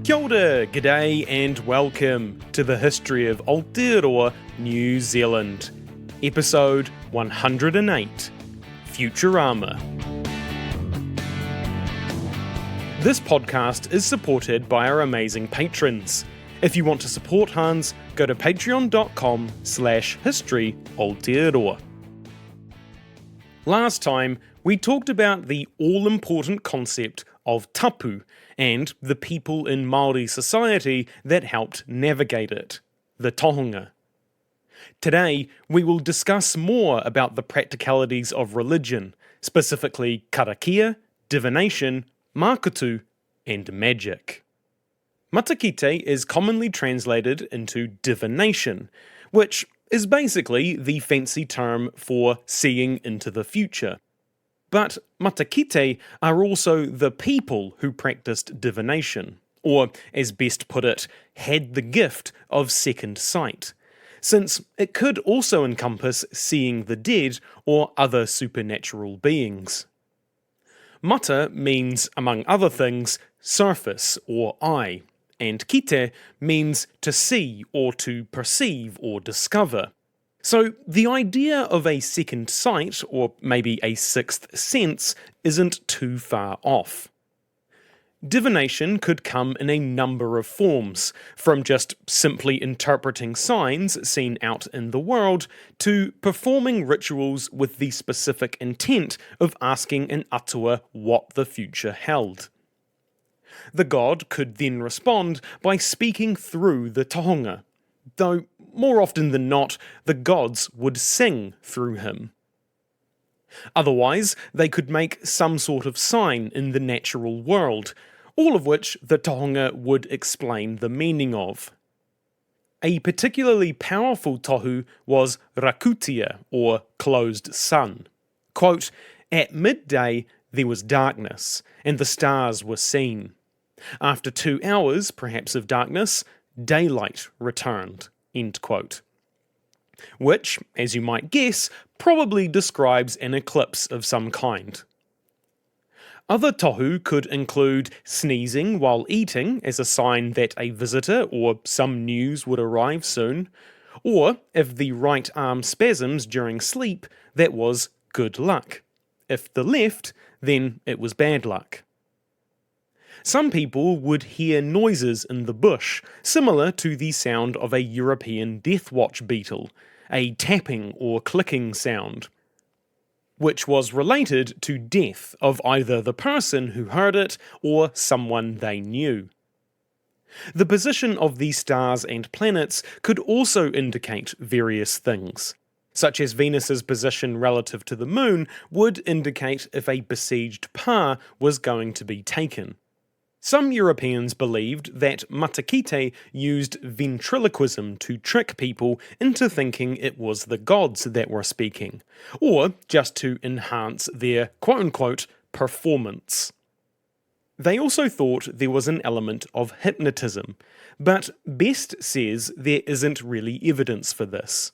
Kia ora, g'day and welcome to the history of Aotearoa, New Zealand. Episode 108, Futurama. This podcast is supported by our amazing patrons. If you want to support Hans, go to patreon.com/history Aotearoa. Last time, we talked about the all-important concept of tapu and the people in Māori society that helped navigate it, the tohunga. Today, we will discuss more about the practicalities of religion, specifically karakia, divination, mākutu, and magic. Matakite is commonly translated into divination, which is basically the fancy term for seeing into the future. But matakite are also the people who practiced divination, or, as best put it, had the gift of second sight, since it could also encompass seeing the dead or other supernatural beings. Mata means, among other things, surface or eye, and kite means to see or to perceive or discover. So the idea of a second sight, or maybe a sixth sense, isn't too far off. Divination could come in a number of forms, from just simply interpreting signs seen out in the world, to performing rituals with the specific intent of asking an atua what the future held. The god could then respond by speaking through the tohunga, though more often than not, the gods would sing through him. Otherwise, they could make some sort of sign in the natural world, all of which the tohunga would explain the meaning of. A particularly powerful tohu was rakutia, or closed sun. Quote, "At midday there was darkness, and the stars were seen. After 2 hours, perhaps, of darkness, daylight returned." End quote. Which, as you might guess, probably describes an eclipse of some kind. Other tohu could include sneezing while eating as a sign that a visitor or some news would arrive soon, or if the right arm spasms during sleep, that was good luck. If the left, then it was bad luck. Some people would hear noises in the bush, similar to the sound of a European death watch beetle, a tapping or clicking sound, which was related to death of either the person who heard it or someone they knew. The position of the stars and planets could also indicate various things, such as Venus's position relative to the moon would indicate if a besieged pa was going to be taken. Some Europeans believed that matakite used ventriloquism to trick people into thinking it was the gods that were speaking, or just to enhance their quote-unquote performance. They also thought there was an element of hypnotism, but Best says there isn't really evidence for this.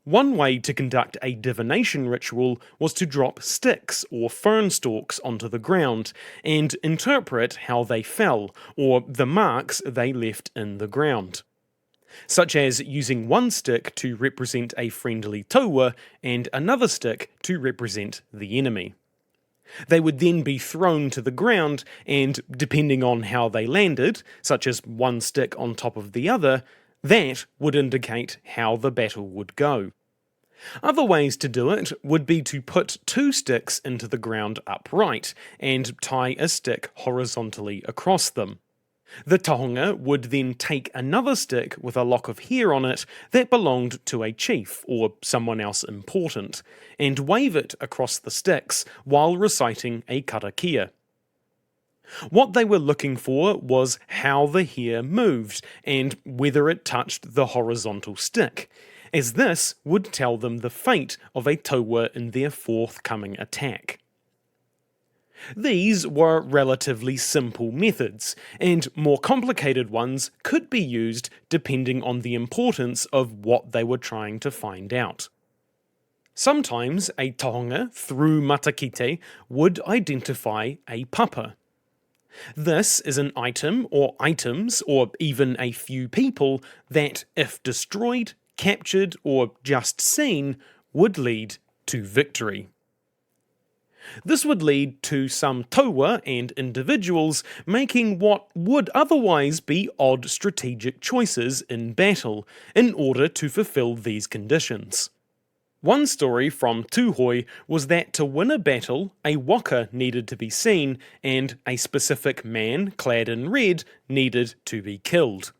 One way to conduct a divination ritual was to drop sticks or fern stalks onto the ground and interpret how they fell, or the marks they left in the ground, such as using one stick to represent a friendly taua and another stick to represent the enemy. They would then be thrown to the ground, and depending on how they landed, such as one stick on top of the other, that would indicate how the battle would go. Other ways to do it would be to put 2 sticks into the ground upright and tie a stick horizontally across them. The tohunga would then take another stick with a lock of hair on it that belonged to a chief or someone else important, and wave it across the sticks while reciting a karakia. What they were looking for was how the hair moved and whether it touched the horizontal stick, as this would tell them the fate of a taua in their forthcoming attack. These were relatively simple methods, and more complicated ones could be used depending on the importance of what they were trying to find out. Sometimes a tohunga, through matakite, would identify a papa. This is an item or items or even a few people that, if destroyed, captured, or just seen, would lead to victory. This would lead to some taua and individuals making what would otherwise be odd strategic choices in battle in order to fulfill these conditions. One story from Tūhoi was that to win a battle, a waka needed to be seen and a specific man clad in red needed to be killed.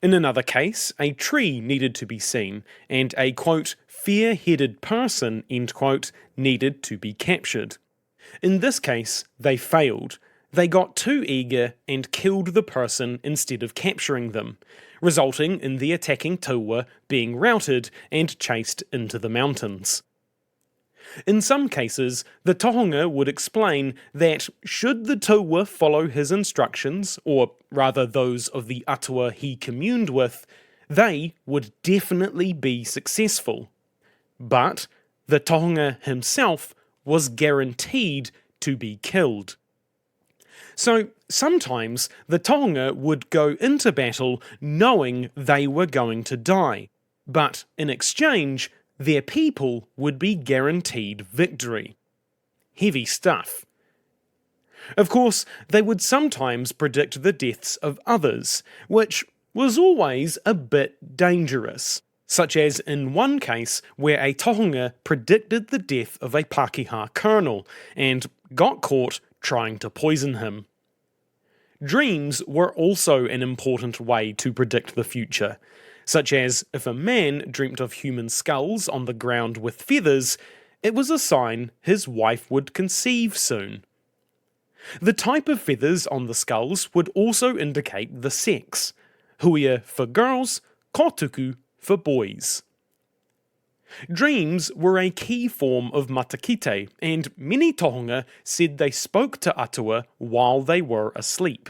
In another case, a tree needed to be seen and a, quote, fair-headed person, end quote, needed to be captured. In this case, they failed. They got too eager and killed the person instead of capturing them, resulting in the attacking taua being routed and chased into the mountains. In some cases, the tohunga would explain that should the taua follow his instructions, or rather those of the atua he communed with, they would definitely be successful. But the tohunga himself was guaranteed to be killed. So sometimes the tohunga would go into battle knowing they were going to die, but in exchange, their people would be guaranteed victory. Heavy stuff. Of course, they would sometimes predict the deaths of others, which was always a bit dangerous, such as in one case where a tohunga predicted the death of a Pākehā colonel and got caught trying to poison him. Dreams were also an important way to predict the future, such as if a man dreamt of human skulls on the ground with feathers, it was a sign his wife would conceive soon. The type of feathers on the skulls would also indicate the sex, huia for girls, kotuku for boys. Dreams were a key form of matakite, and many tohunga said they spoke to atua while they were asleep.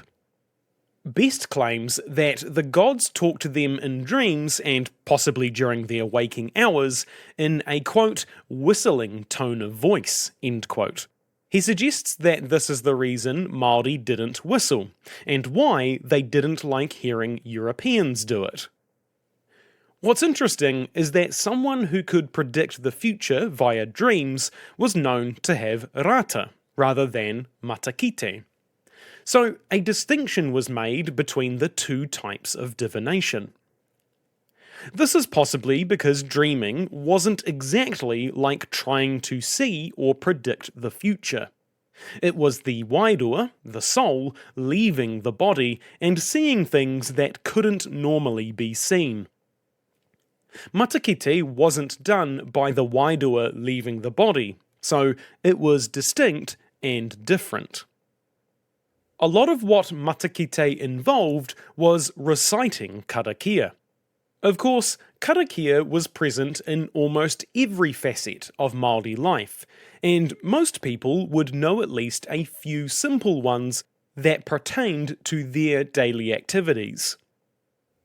Best claims that the gods talked to them in dreams and possibly during their waking hours in a, quote, whistling tone of voice, end quote. He suggests that this is the reason Māori didn't whistle, and why they didn't like hearing Europeans do it. What's interesting is that someone who could predict the future via dreams was known to have rata, rather than matakite. So a distinction was made between the two types of divination. This is possibly because dreaming wasn't exactly like trying to see or predict the future. It was the wairua, the soul, leaving the body and seeing things that couldn't normally be seen. Matakite wasn't done by the wairua leaving the body, so it was distinct and different. A lot of what matakite involved was reciting karakia. Of course, karakia was present in almost every facet of Māori life, and most people would know at least a few simple ones that pertained to their daily activities.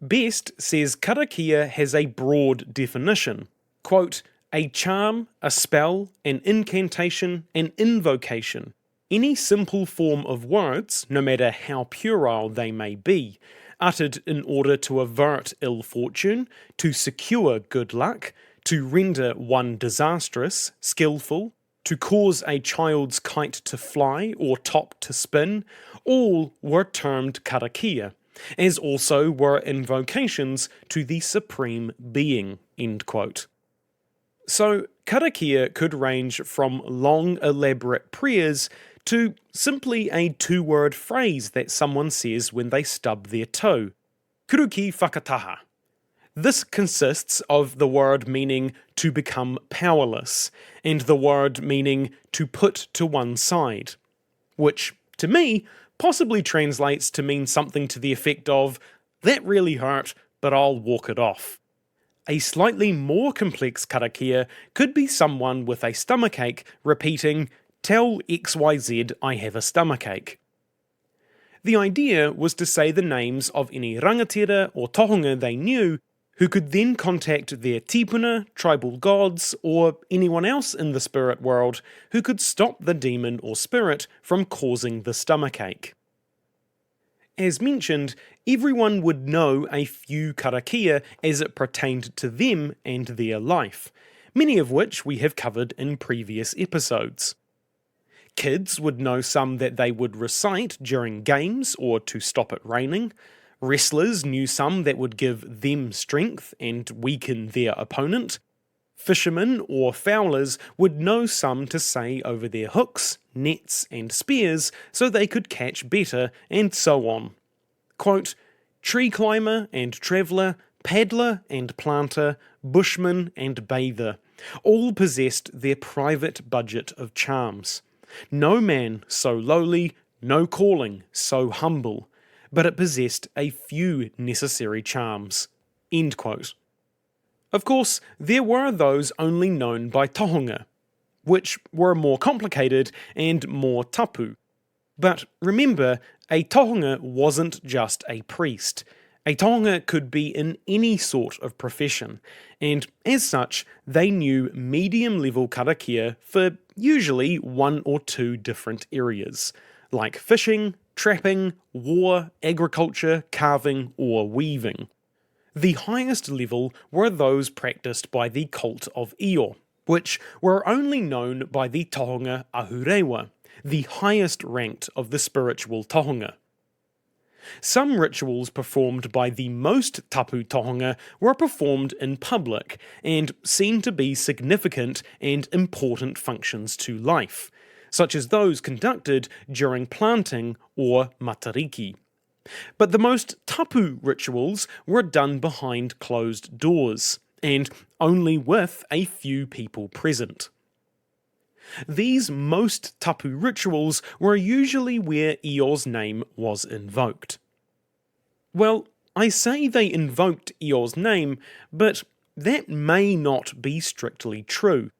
Best says karakia has a broad definition, quote, a charm, a spell, an incantation, an invocation, any simple form of words, no matter how puerile they may be, uttered in order to avert ill fortune, to secure good luck, to render one disastrous, skillful, to cause a child's kite to fly or top to spin, all were termed karakia, as also were invocations to the Supreme Being, end quote. So, karakia could range from long elaborate prayers to simply a two-word phrase that someone says when they stub their toe, kuruki whakataha. This consists of the word meaning to become powerless, and the word meaning to put to one side, which, to me, possibly translates to mean something to the effect of, that really hurt, but I'll walk it off. A slightly more complex karakia could be someone with a stomachache repeating, tell XYZ I have a stomachache. The idea was to say the names of any rangatira or tohunga they knew who could then contact their tipuna, tribal gods, or anyone else in the spirit world who could stop the demon or spirit from causing the stomachache. As mentioned, everyone would know a few karakia as it pertained to them and their life, many of which we have covered in previous episodes. Kids would know some that they would recite during games or to stop it raining. Wrestlers knew some that would give them strength and weaken their opponent. Fishermen or fowlers would know some to say over their hooks, nets, and spears so they could catch better, and so on. Quote, tree climber and traveller, paddler and planter, bushman and bather, all possessed their private budget of charms. No man so lowly, no calling so humble, but it possessed a few necessary charms. End quote. Of course, there were those only known by tohunga, which were more complicated and more tapu. But remember, a tohunga wasn't just a priest. A tohunga could be in any sort of profession, and as such, they knew medium-level karakia for usually one or two different areas, like fishing, trapping, war, agriculture, carving, or weaving. The highest level were those practiced by the cult of Io, which were only known by the tohunga Aotearoa, the highest ranked of the spiritual tohunga. Some rituals performed by the most tapu tohunga were performed in public and seemed to be significant and important functions to life, such as those conducted during planting or matariki. But the most tapu rituals were done behind closed doors, and only with a few people present. These most tapu rituals were usually where Io's name was invoked. Well, I say they invoked Io's name, but that may not be strictly true.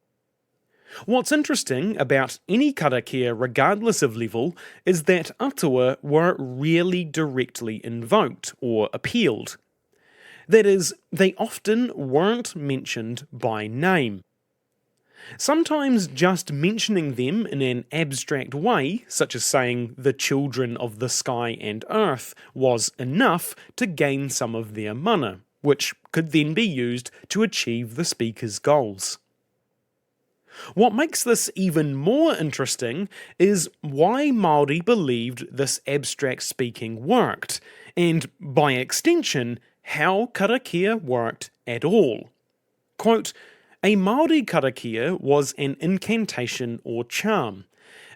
What's interesting about any karakia regardless of level is that atua were rarely directly invoked or appealed. That is, they often weren't mentioned by name. Sometimes just mentioning them in an abstract way, such as saying the children of the sky and earth, was enough to gain some of their mana, which could then be used to achieve the speaker's goals. What makes this even more interesting is why Māori believed this abstract speaking worked, and by extension, how karakia worked at all. Quote, a Māori karakia was an incantation or charm,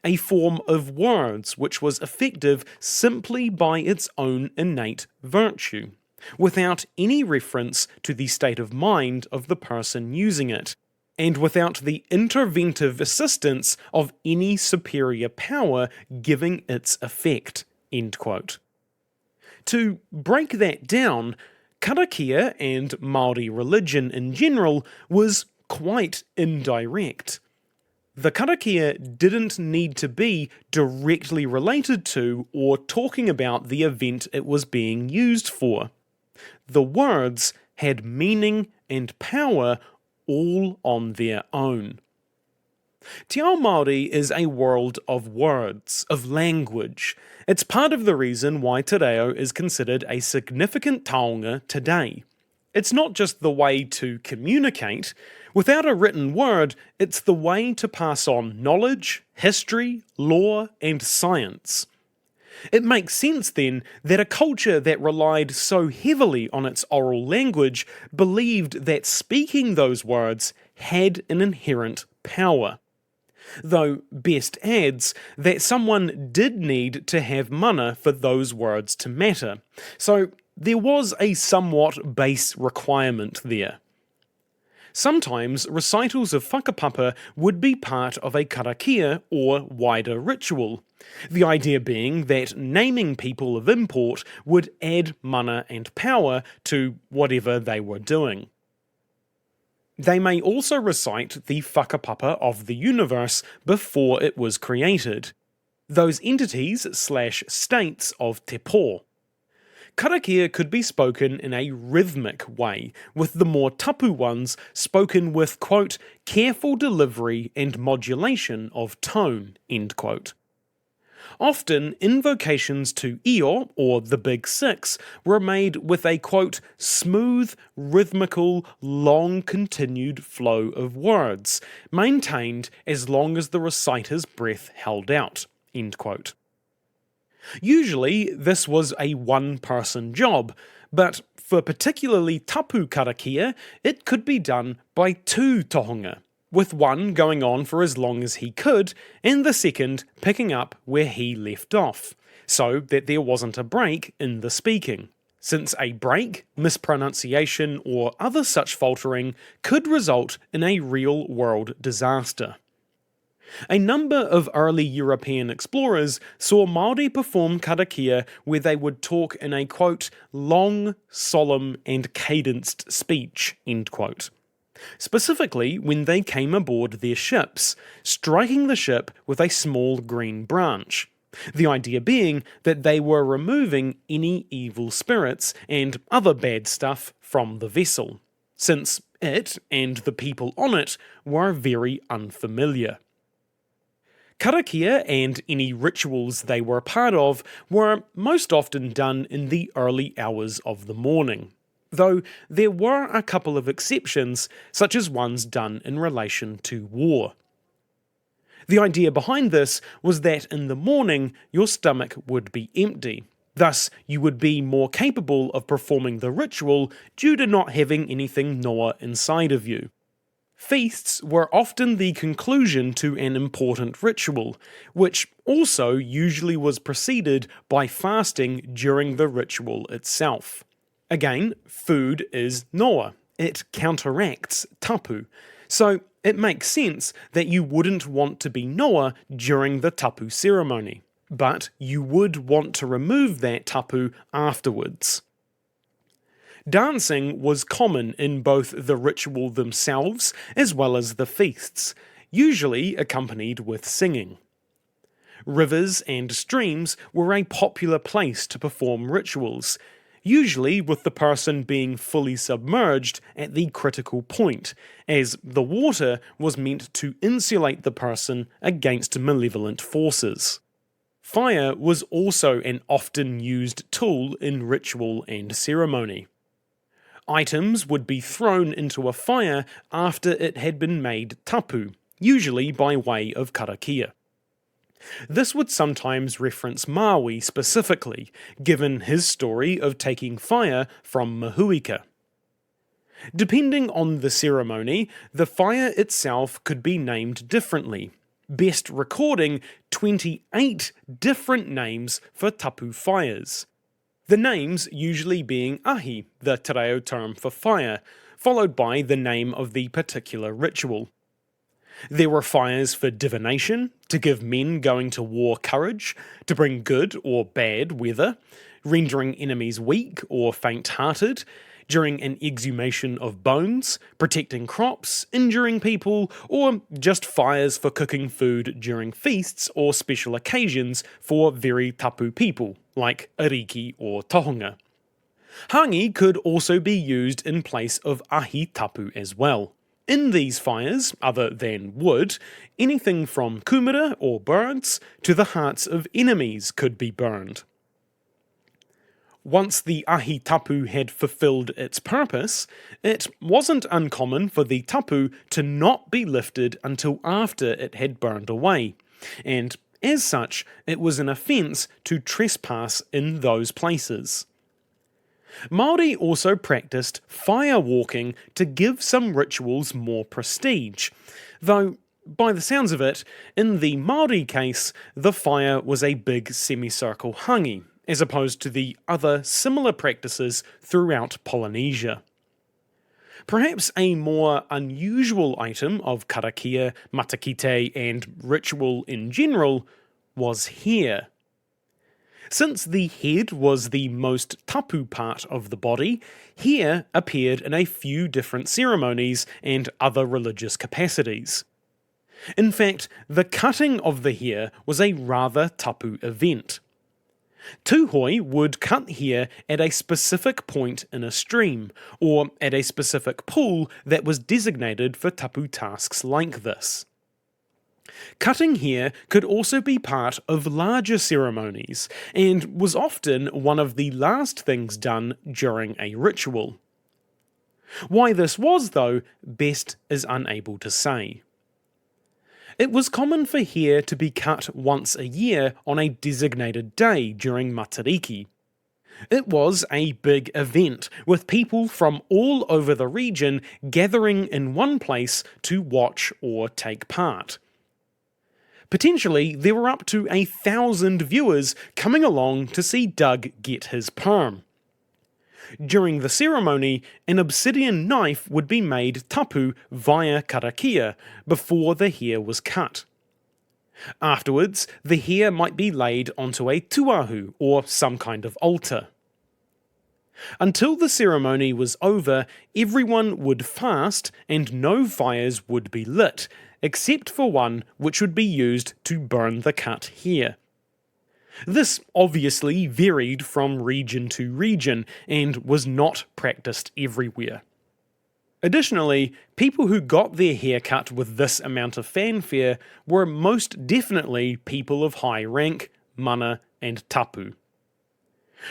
a form of words which was effective simply by its own innate virtue, without any reference to the state of mind of the person using it, and without the interventive assistance of any superior power giving its effect. End quote. To break that down, karakia and Māori religion in general was quite indirect. The karakia didn't need to be directly related to or talking about the event it was being used for. The words had meaning and power all on their own. Te Ao Māori is a world of words, of language. It's part of the reason why te reo is considered a significant taonga today. It's not just the way to communicate. Without a written word, it's the way to pass on knowledge, history, law, and science. It makes sense then that a culture that relied so heavily on its oral language believed that speaking those words had an inherent power. Though Best adds that someone did need to have mana for those words to matter, so there was a somewhat base requirement there. Sometimes recitals of whakapapa would be part of a karakia or wider ritual, the idea being that naming people of import would add mana and power to whatever they were doing. They may also recite the whakapapa of the universe before it was created, those entities/states of te pō. Karakia could be spoken in a rhythmic way, with the more tapu ones spoken with, quote, careful delivery and modulation of tone, end quote. Often, invocations to Io, or the Big Six, were made with a, quote, smooth, rhythmical, long continued flow of words, maintained as long as the reciter's breath held out, end quote. Usually, this was a one-person job, but for particularly tapu karakia, it could be done by two tohunga, with one going on for as long as he could, and the second picking up where he left off, so that there wasn't a break in the speaking, since a break, mispronunciation, or other such faltering could result in a real-world disaster. A number of early European explorers saw Māori perform karakia where they would talk in a, quote, long, solemn, and cadenced speech, end quote. Specifically when they came aboard their ships, striking the ship with a small green branch. The idea being that they were removing any evil spirits and other bad stuff from the vessel, since it and the people on it were very unfamiliar. Karakia and any rituals they were part of were most often done in the early hours of the morning, though there were a couple of exceptions, such as ones done in relation to war. The idea behind this was that in the morning your stomach would be empty, thus you would be more capable of performing the ritual due to not having anything noa inside of you. Feasts were often the conclusion to an important ritual, which also usually was preceded by fasting during the ritual itself. Again, food is noa. It counteracts tapu, so it makes sense that you wouldn't want to be noa during the tapu ceremony, but you would want to remove that tapu afterwards. Dancing was common in both the ritual themselves as well as the feasts, usually accompanied with singing. Rivers and streams were a popular place to perform rituals, usually with the person being fully submerged at the critical point, as the water was meant to insulate the person against malevolent forces. Fire was also an often used tool in ritual and ceremony. Items would be thrown into a fire after it had been made tapu, usually by way of karakia. This would sometimes reference Maui specifically, given his story of taking fire from Mahuika. Depending on the ceremony, the fire itself could be named differently, best recording 28 different names for tapu fires. The names usually being ahi, the te reo term for fire, followed by the name of the particular ritual. There were fires for divination, to give men going to war courage, to bring good or bad weather, rendering enemies weak or faint-hearted, during an exhumation of bones, protecting crops, injuring people, or just fires for cooking food during feasts or special occasions for very tapu people, like ariki or tohunga. Hangi could also be used in place of ahi tapu as well. In these fires, other than wood, anything from kumara or birds to the hearts of enemies could be burned. Once the ahi tapu had fulfilled its purpose, it wasn't uncommon for the tapu to not be lifted until after it had burned away, and as such, it was an offence to trespass in those places. Māori also practiced fire walking to give some rituals more prestige, though by the sounds of it, in the Māori case, the fire was a big semicircle hangi, as opposed to the other similar practices throughout Polynesia. Perhaps a more unusual item of karakia, matakite, and ritual in general was hair. Since the head was the most tapu part of the body, hair appeared in a few different ceremonies and other religious capacities. In fact, the cutting of the hair was a rather tapu event. Tuhoi would cut hair at a specific point in a stream, or at a specific pool that was designated for tapu tasks like this. Cutting hair could also be part of larger ceremonies, and was often one of the last things done during a ritual. Why this was, though, Best is unable to say. It was common for hair to be cut once a year on a designated day during Matariki. It was a big event, with people from all over the region gathering in one place to watch or take part. Potentially, there were up to 1,000 viewers coming along to see Doug get his perm. During the ceremony, an obsidian knife would be made tapu via karakia before the hair was cut. Afterwards, the hair might be laid onto a tuahu or some kind of altar. Until the ceremony was over, everyone would fast and no fires would be lit, except for one which would be used to burn the cut hair. This obviously varied from region to region and was not practiced everywhere. Additionally, people who got their hair cut with this amount of fanfare were most definitely people of high rank, mana, and tapu.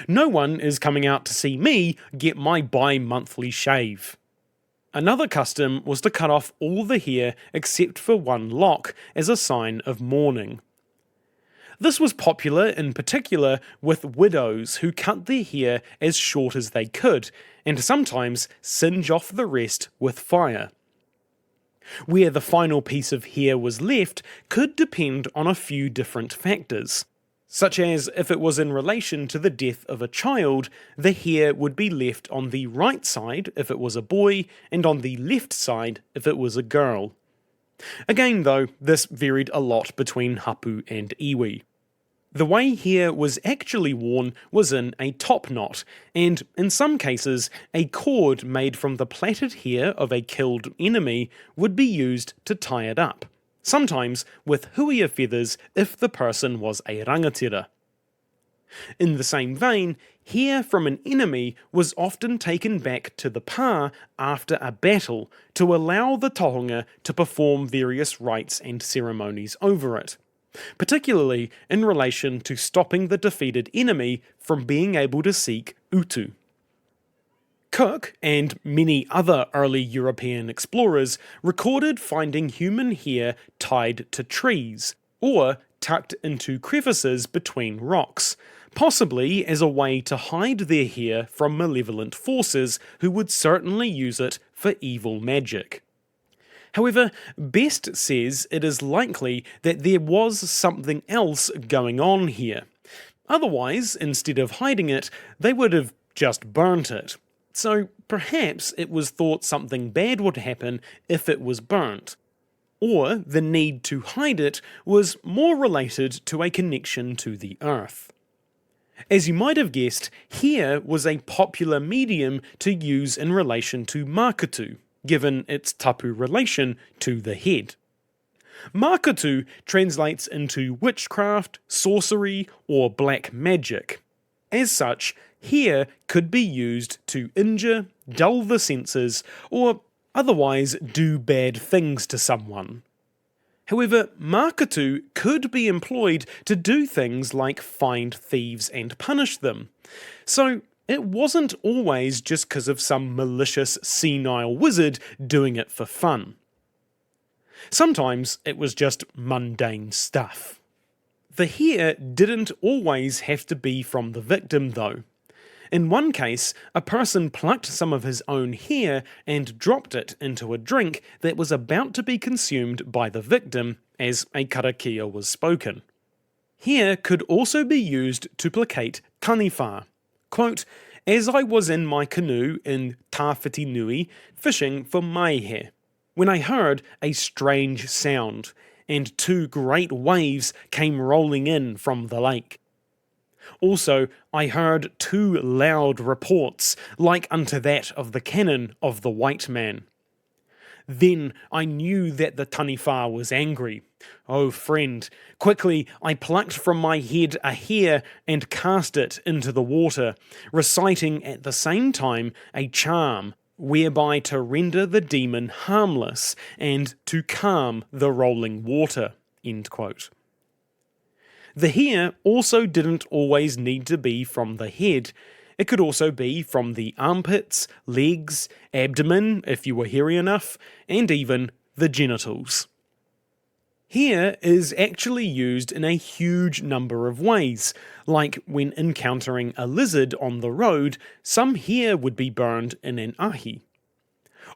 No one is coming out to see me get my bi-monthly shave. Another custom was to cut off all the hair except for one lock as a sign of mourning. This was popular in particular with widows who cut their hair as short as they could, and sometimes singe off the rest with fire. Where the final piece of hair was left could depend on a few different factors, such as if it was in relation to the death of a child, the hair would be left on the right side if it was a boy, and on the left side if it was a girl. Again though, this varied a lot between hapu and iwi. The way hair was actually worn was in a top knot, and in some cases, a cord made from the plaited hair of a killed enemy would be used to tie it up, sometimes with huia feathers if the person was a rangatira. In the same vein, hair from an enemy was often taken back to the pā after a battle to allow the tohunga to perform various rites and ceremonies over it, particularly in relation to stopping the defeated enemy from being able to seek utu. Cook and many other early European explorers recorded finding human hair tied to trees, or tucked into crevices between rocks, possibly as a way to hide their hair from malevolent forces who would certainly use it for evil magic. However, Best says it is likely that there was something else going on here. Otherwise, instead of hiding it, they would have just burnt it. So perhaps it was thought something bad would happen if it was burnt. Or the need to hide it was more related to a connection to the earth. As you might have guessed, hair was a popular medium to use in relation to mākutu, given its tapu relation to the head. Mākutu translates into witchcraft, sorcery, or black magic. As such, hair could be used to injure, dull the senses, or otherwise do bad things to someone. However, mākutu could be employed to do things like find thieves and punish them. So it wasn't always just because of some malicious, senile wizard doing it for fun. Sometimes it was just mundane stuff. The hair didn't always have to be from the victim though. In one case, a person plucked some of his own hair and dropped it into a drink that was about to be consumed by the victim as a karakia was spoken. Hair could also be used to placate taniwha. Quote, "As I was in my canoe in Tāwhiti Nui fishing for maihe, when I heard a strange sound, and 2 great waves came rolling in from the lake. Also, I heard 2 loud reports, like unto that of the cannon of the white man. Then I knew that the taniwha was angry. Oh friend, quickly I plucked from my head a hair and cast it into the water, reciting at the same time a charm, whereby to render the demon harmless and to calm the rolling water." End quote. The hair also didn't always need to be from the head. It could also be from the armpits, legs, abdomen if you were hairy enough, and even the genitals. Hair is actually used in a huge number of ways, like when encountering a lizard on the road, some hair would be burned in an ahi.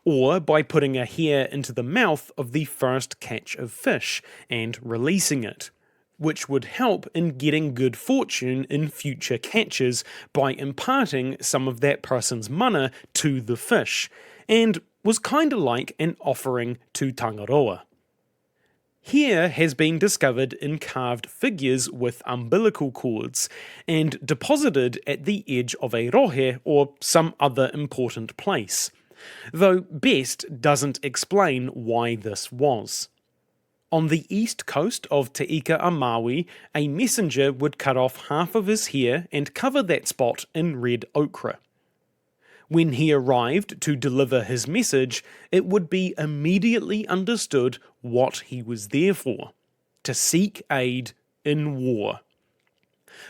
Or by putting a hair into the mouth of the first catch of fish and releasing it, which would help in getting good fortune in future catches by imparting some of that person's mana to the fish, and was kinda like an offering to Tangaroa. Hair has been discovered in carved figures with umbilical cords, and deposited at the edge of a rohe or some other important place, though Best doesn't explain why this was. On the east coast of Te Ika a Maui, a messenger would cut off half of his hair and cover that spot in red ochre. When he arrived to deliver his message, it would be immediately understood what he was there for: to seek aid in war.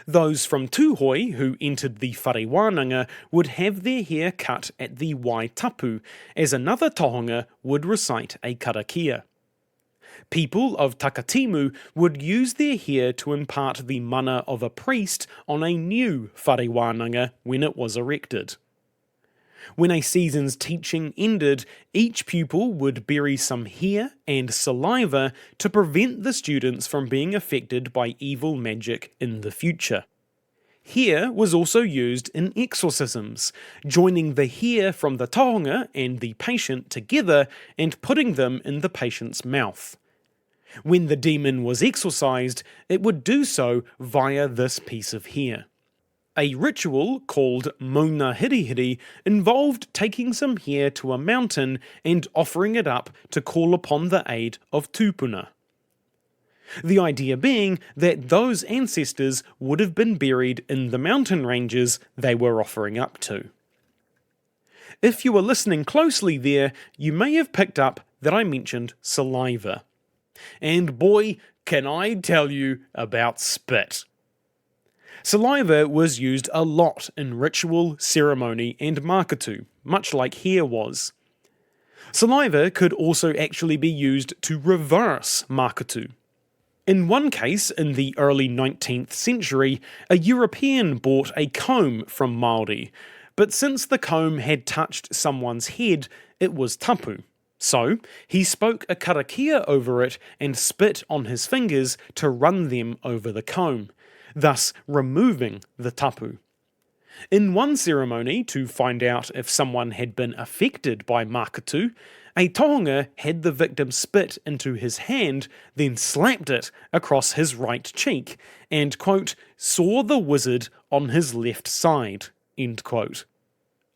Those from Tūhoi who entered the whare wānanga would have their hair cut at the wai tapu, as another tohunga would recite a karakia. People of Takatimu would use their hair to impart the mana of a priest on a new whare wānanga when it was erected. When a season's teaching ended, each pupil would bury some hair and saliva to prevent the students from being affected by evil magic in the future. Hair was also used in exorcisms, joining the hair from the tohunga and the patient together and putting them in the patient's mouth. When the demon was exorcised, it would do so via this piece of hair. A ritual called Mauna Hirihiri involved taking some hair to a mountain and offering it up to call upon the aid of tupuna. The idea being that those ancestors would have been buried in the mountain ranges they were offering up to. If you were listening closely there, you may have picked up that I mentioned saliva. And boy, can I tell you about spit. Saliva was used a lot in ritual, ceremony, and mākutu, much like hair was. Saliva could also actually be used to reverse mākutu. In one case, in the early 19th century, a European bought a comb from Māori, but since the comb had touched someone's head, it was tapu. So, he spoke a karakia over it and spit on his fingers to run them over the comb, thus removing the tapu. In one ceremony, to find out if someone had been affected by mākutu, a tohunga had the victim spit into his hand, then slapped it across his right cheek, and, quote, saw the wizard on his left side, end quote.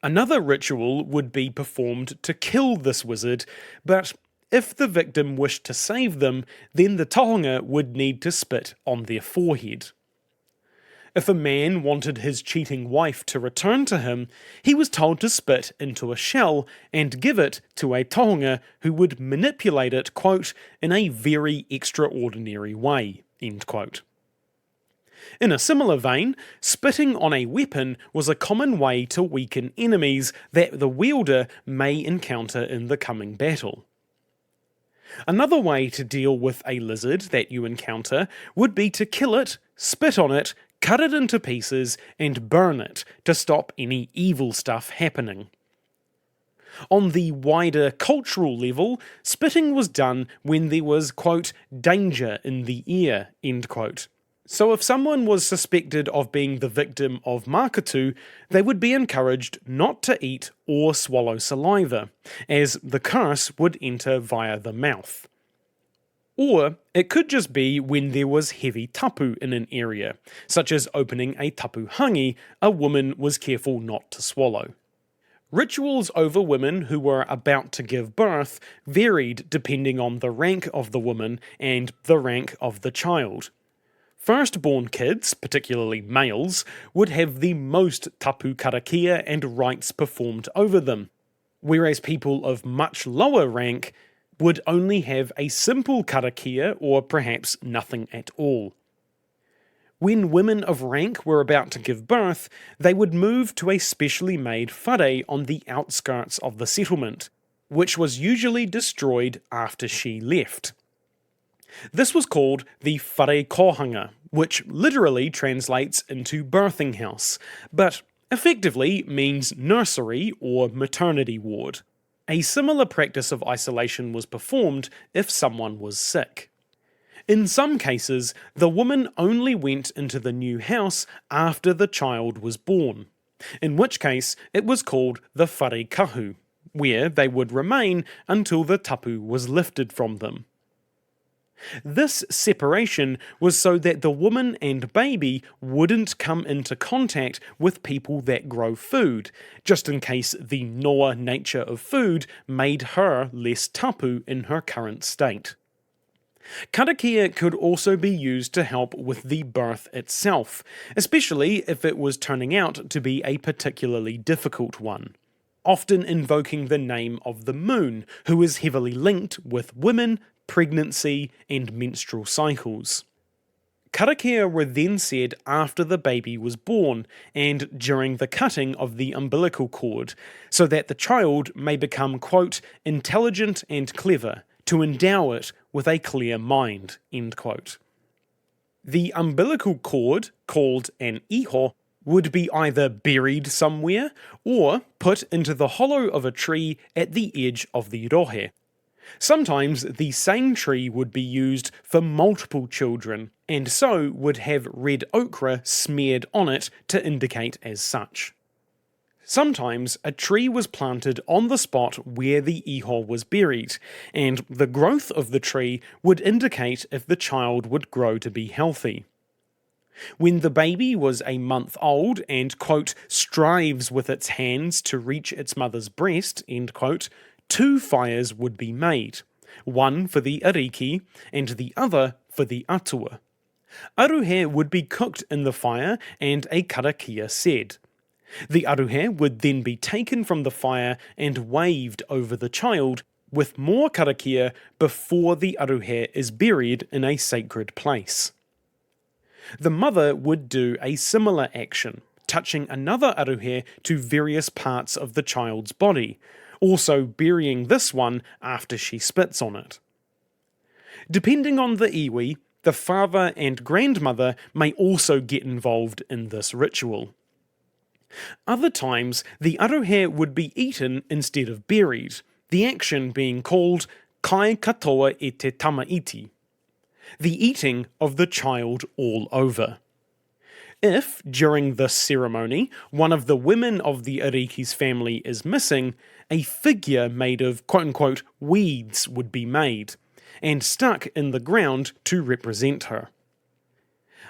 Another ritual would be performed to kill this wizard, but if the victim wished to save them, then the tohunga would need to spit on their forehead. If a man wanted his cheating wife to return to him, he was told to spit into a shell and give it to a tohunga who would manipulate it, quote, in a very extraordinary way, end quote. In a similar vein, spitting on a weapon was a common way to weaken enemies that the wielder may encounter in the coming battle. Another way to deal with a lizard that you encounter would be to kill it, spit on it, cut it into pieces, and burn it to stop any evil stuff happening. On the wider cultural level, spitting was done when there was, quote, danger in the air, end quote. So if someone was suspected of being the victim of mākutu, they would be encouraged not to eat or swallow saliva, as the curse would enter via the mouth. Or it could just be when there was heavy tapu in an area, such as opening a tapu hangi a woman was careful not to swallow. Rituals over women who were about to give birth varied depending on the rank of the woman and the rank of the child. Firstborn kids, particularly males, would have the most tapu karakia and rites performed over them, whereas people of much lower rank would only have a simple karakia or perhaps nothing at all. When women of rank were about to give birth, they would move to a specially made whare on the outskirts of the settlement, which was usually destroyed after she left. This was called the whare kohanga, which literally translates into birthing house, but effectively means nursery or maternity ward. A similar practice of isolation was performed if someone was sick. In some cases, the woman only went into the new house after the child was born, in which case it was called the whare kahu, where they would remain until the tapu was lifted from them. This separation was so that the woman and baby wouldn't come into contact with people that grow food, just in case the noa nature of food made her less tapu in her current state. Karakia could also be used to help with the birth itself, especially if it was turning out to be a particularly difficult one, often invoking the name of the moon, who is heavily linked with women, pregnancy, and menstrual cycles. Karakia were then said after the baby was born and during the cutting of the umbilical cord, so that the child may become, quote, intelligent and clever, to endow it with a clear mind, end quote. The umbilical cord, called an iho, would be either buried somewhere or put into the hollow of a tree at the edge of the rohe. Sometimes the same tree would be used for multiple children, and so would have red ochre smeared on it to indicate as such. Sometimes a tree was planted on the spot where the iho was buried, and the growth of the tree would indicate if the child would grow to be healthy. When the baby was a month old and, quote, strives with its hands to reach its mother's breast, end quote, 2 fires would be made, one for the ariki and the other for the atua. Aruhe would be cooked in the fire and a karakia said. The aruhe would then be taken from the fire and waved over the child, with more karakia before the aruhe is buried in a sacred place. The mother would do a similar action, touching another aruhe to various parts of the child's body, also burying this one after she spits on it. Depending on the iwi, the father and grandmother may also get involved in this ritual. Other times, the aruhe would be eaten instead of buried, the action being called kai katoa e te tamaiti, the eating of the child all over. If, during this ceremony, one of the women of the ariki's family is missing, a figure made of quote-unquote weeds would be made, and stuck in the ground to represent her.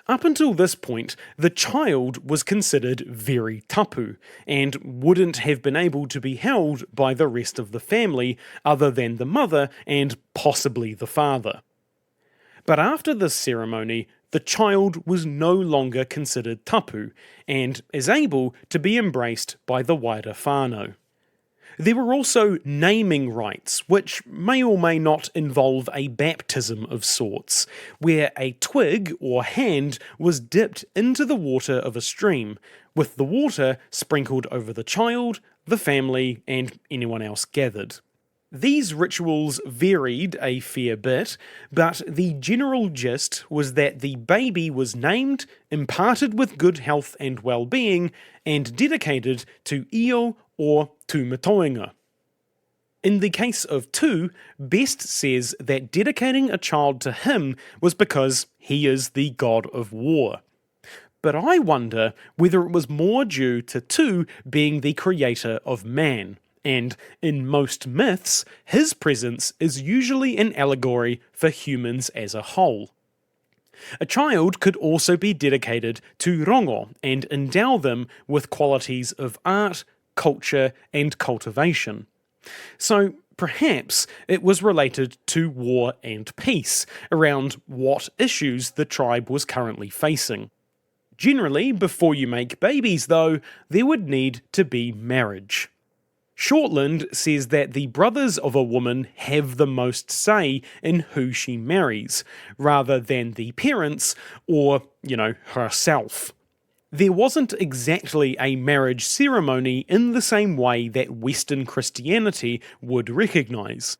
Up until this point, the child was considered very tapu, and wouldn't have been able to be held by the rest of the family other than the mother and possibly the father. But after this ceremony, the child was no longer considered tapu, and is able to be embraced by the wider whānau. There were also naming rites, which may or may not involve a baptism of sorts, where a twig or hand was dipped into the water of a stream, with the water sprinkled over the child, the family, and anyone else gathered. These rituals varied a fair bit, but the general gist was that the baby was named, imparted with good health and well-being, and dedicated to Io or Tūmatoenga. In the case of Tu, Best says that dedicating a child to him was because he is the god of war. But I wonder whether it was more due to Tu being the creator of man, and in most myths, his presence is usually an allegory for humans as a whole. A child could also be dedicated to rongo and endow them with qualities of art, culture and cultivation. So perhaps it was related to war and peace, around what issues the tribe was currently facing. Generally, before you make babies though, there would need to be marriage. Shortland says that the brothers of a woman have the most say in who she marries, rather than the parents or, herself. There wasn't exactly a marriage ceremony in the same way that Western Christianity would recognise.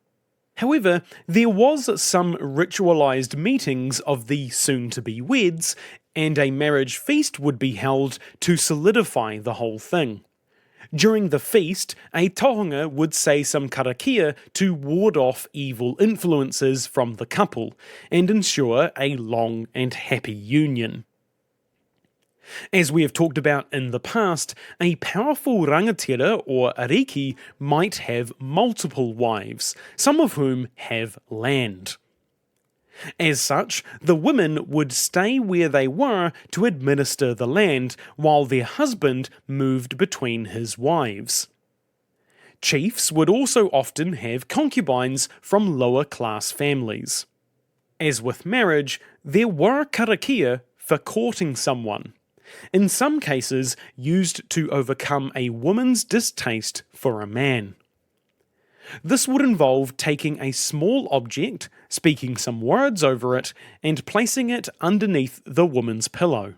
However, there was some ritualised meetings of the soon-to-be weds, and a marriage feast would be held to solidify the whole thing. During the feast, a tohunga would say some karakia to ward off evil influences from the couple and ensure a long and happy union. As we have talked about in the past, a powerful rangatira or ariki might have multiple wives, some of whom have land. As such, the women would stay where they were to administer the land, while their husband moved between his wives. Chiefs would also often have concubines from lower class families. As with marriage, there were karakia for courting someone, in some cases used to overcome a woman's distaste for a man. This would involve taking a small object, speaking some words over it, and placing it underneath the woman's pillow.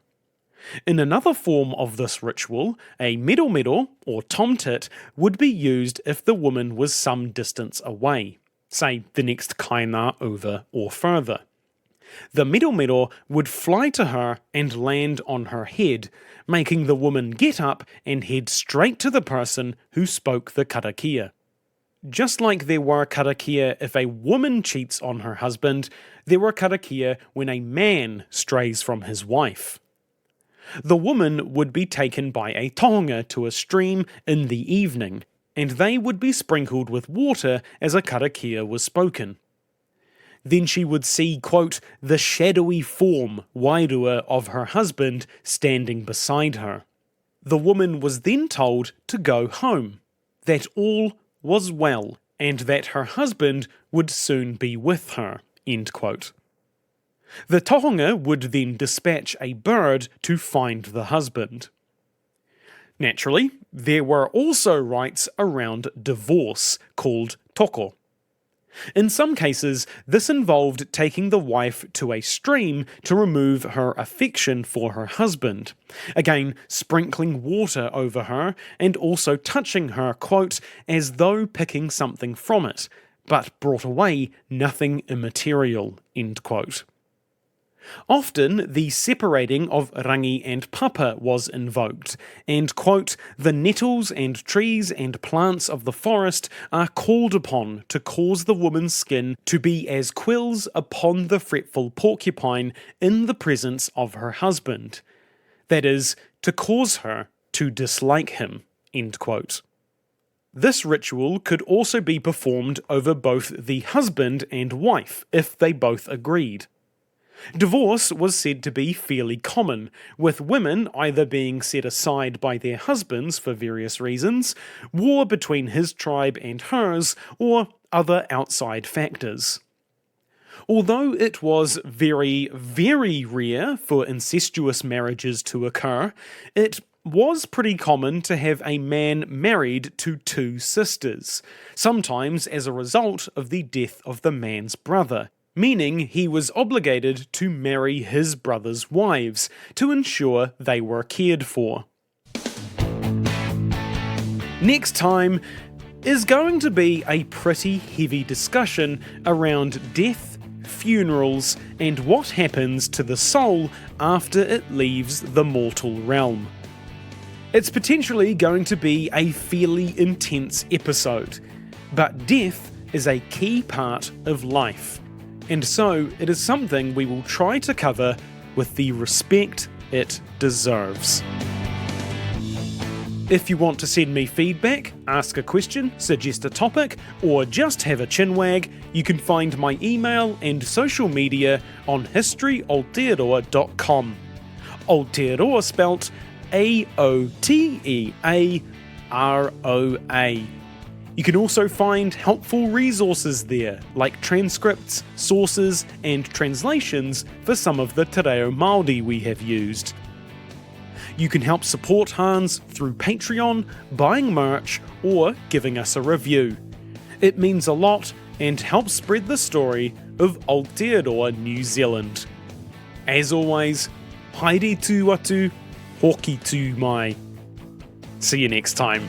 In another form of this ritual, a mero or tomtit would be used if the woman was some distance away, say the next kainā over or further. The mero would fly to her and land on her head, making the woman get up and head straight to the person who spoke the karakia. Just like there were karakia if a woman cheats on her husband, there were karakia when a man strays from his wife. The woman would be taken by a tohunga to a stream in the evening, and they would be sprinkled with water as a karakia was spoken. Then she would see, quote, the shadowy form, wairua, of her husband standing beside her. The woman was then told to go home, that all was well, and that her husband would soon be with her, end quote. The tohunga would then dispatch a bird to find the husband. Naturally, there were also rites around divorce, called toko. In some cases, this involved taking the wife to a stream to remove her affection for her husband, again sprinkling water over her and also touching her, quote, as though picking something from it, but brought away nothing immaterial, end quote. Often, the separating of rangi and papa was invoked, and, quote, the nettles and trees and plants of the forest are called upon to cause the woman's skin to be as quills upon the fretful porcupine in the presence of her husband. That is, to cause her to dislike him, end quote. This ritual could also be performed over both the husband and wife, if they both agreed. Divorce was said to be fairly common, with women either being set aside by their husbands for various reasons, war between his tribe and hers, or other outside factors. Although it was very, very rare for incestuous marriages to occur, it was pretty common to have a man married to two sisters, sometimes as a result of the death of the man's brother, meaning he was obligated to marry his brother's wives to ensure they were cared for. Next time is going to be a pretty heavy discussion around death, funerals, and what happens to the soul after it leaves the mortal realm. It's potentially going to be a fairly intense episode, but death is a key part of life. And so it is something we will try to cover with the respect it deserves. If you want to send me feedback, ask a question, suggest a topic, or just have a chinwag, you can find my email and social media on historyaotearoa.com. Aotearoa spelt Aotearoa. ROA. You can also find helpful resources there, like transcripts, sources, and translations for some of the te reo Māori we have used. You can help support Hans through Patreon, buying merch, or giving us a review. It means a lot and helps spread the story of Aotearoa, New Zealand. As always, haere tū atu, hoki tū mai. See you next time.